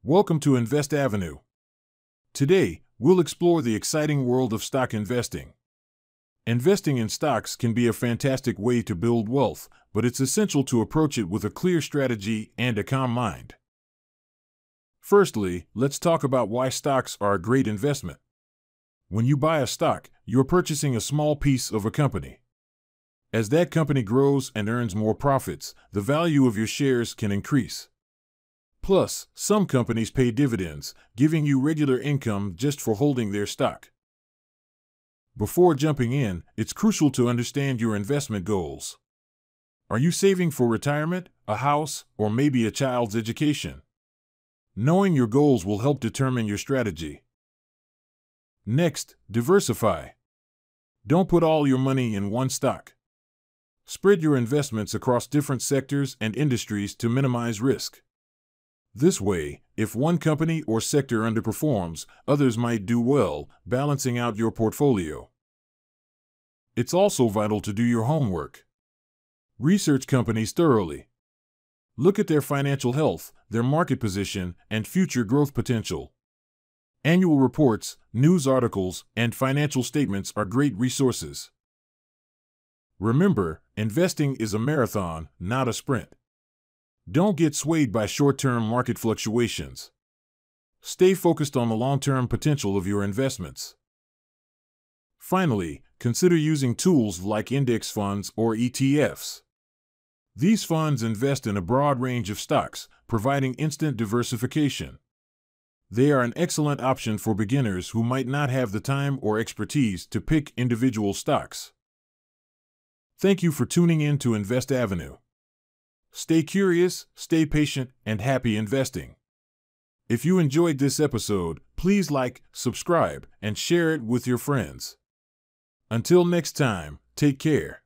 Welcome to Invest Avenue. Today, we'll explore the exciting world of stock investing. Investing in stocks can be a fantastic way to build wealth, but it's essential to approach it with a clear strategy and a calm mind. Firstly, let's talk about why stocks are a great investment. When you buy a stock, you're purchasing a small piece of a company. As that company grows and earns more profits, the value of your shares can increase. Plus, some companies pay dividends, giving you regular income just for holding their stock. Before jumping in, it's crucial to understand your investment goals. Are you saving for retirement, a house, or maybe a child's education? Knowing your goals will help determine your strategy. Next, diversify. Don't put all your money in one stock. Spread your investments across different sectors and industries to minimize risk. This way, if one company or sector underperforms, others might do well, balancing out your portfolio. It's also vital to do your homework. Research companies thoroughly. Look at their financial health, their market position, and future growth potential. Annual reports, news articles, and financial statements are great resources. Remember, investing is a marathon, not a sprint. Don't get swayed by short-term market fluctuations. Stay focused on the long-term potential of your investments. Finally, consider using tools like index funds or ETFs. These funds invest in a broad range of stocks, providing instant diversification. They are an excellent option for beginners who might not have the time or expertise to pick individual stocks. Thank you for tuning in to Invest Avenue. Stay curious, stay patient, and happy investing. If you enjoyed this episode, please like, subscribe, and share it with your friends. Until next time, take care.